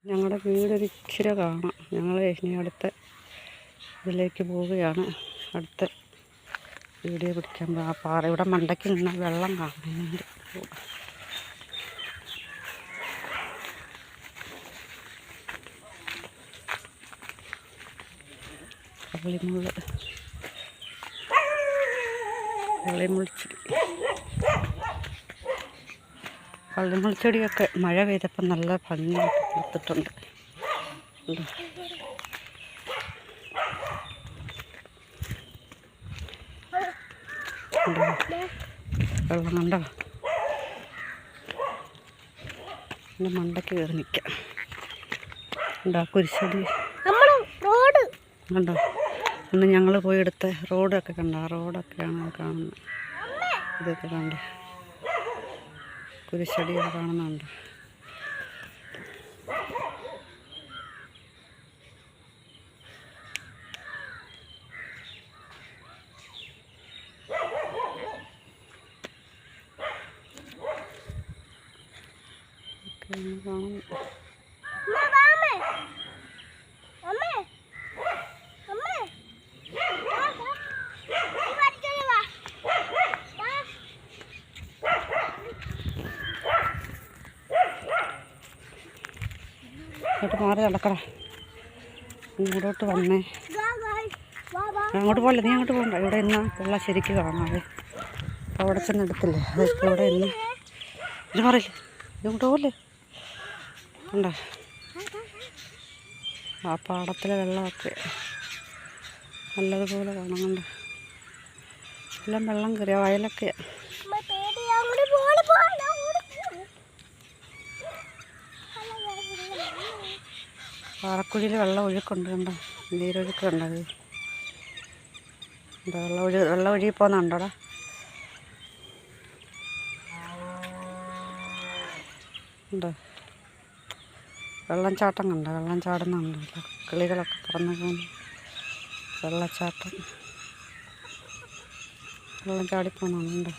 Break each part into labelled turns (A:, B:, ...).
A: ഞങ്ങളുടെ വീടൊരു ഇച്ചിരി കാണാം. ഞങ്ങൾ ഇനി അടുത്ത ഇതിലേക്ക് പോവുകയാണ്. അടുത്ത വീഡിയോ പിടിക്കാൻ ആ പാറ ഇവിടെ മണ്ടയ്ക്ക് നിന്നാൽ വെള്ളം കാണുന്നുണ്ട്. കള്ളിമുൾച്ചെടിയൊക്കെ മഴ പെയ്തപ്പോൾ നല്ല ഭംഗിയായിട്ട് കൊടുത്തിട്ടുണ്ട്. വെള്ളം കണ്ടോ? എൻ്റെ മണ്ടയ്ക്ക് കയറി നിൽക്കാം. ഉണ്ടോ കുരിശടി കണ്ടോ? ഇന്ന് ഞങ്ങൾ പോയി എടുത്ത റോഡൊക്കെ കണ്ടോ? ആ റോഡൊക്കെയാണ് കാണുന്നത്. ഇതൊക്കെ കണ്ടോ? കുരിശടിയൊക്കെ കാണുന്നുണ്ട്. കാണുന്നു. മാറി നടക്കടാ. ഇങ്ങോട്ട് വന്നേ. അങ്ങോട്ട് പോകല്ലേ, നീ അങ്ങോട്ട് പോകണ്ട. ഇവിടെ ഇന്ന് വെള്ളം ശരിക്കും കാണാതെ അവിടെ ചെന്ന് എടുത്തില്ലേ. അതൊക്കെ ഇവിടെ ഇന്ന് ഇത് പറയില്ലേ, ഇങ്ങോട്ട് പോകല്ലേ. ഉണ്ടോ ആ പാടത്തിലെ വെള്ളമൊക്കെ നല്ലതുപോലെ കാണുന്നുണ്ട്. എല്ലാം വെള്ളം കയറിയ വയലൊക്കെ. പാറക്കുഴിയിൽ വെള്ളം ഒഴുക്കുണ്ട്. കണ്ടോ? നീരൊഴുക്കുണ്ട്. അത് എന്താ വെള്ളം ഒഴുകി പോകുന്നുണ്ടോടാ? ഉണ്ടോ? വെള്ളച്ചാട്ടം കണ്ടോ? വെള്ളം ചാടുന്നുണ്ടല്ലോ. കിളികളൊക്കെ പറന്നു പോകുന്നു. വെള്ളച്ചാട്ടം വെള്ളം ചാടിപ്പോകുന്നുണ്ടോ?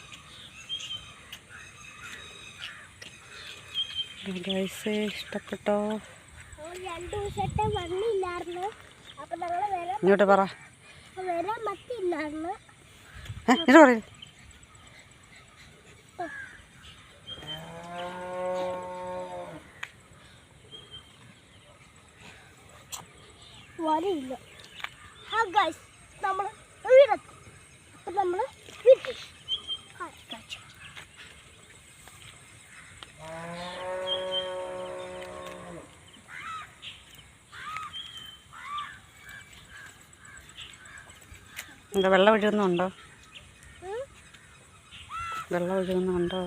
A: ഗൈസ് ഇഷ്ടപ്പെട്ടോ? ഇങ്ങോട്ട് പറ. ഇങ്ങോട്ട് പറ.
B: വരയില്ല. നമ്മൾ വീടെത്തും. അപ്പം നമ്മൾ വീട്ടിൽ
A: എന്താ വെള്ളം ഒഴുകുന്നുണ്ടോ? വെള്ളം ഒഴുകുന്നുണ്ടോ?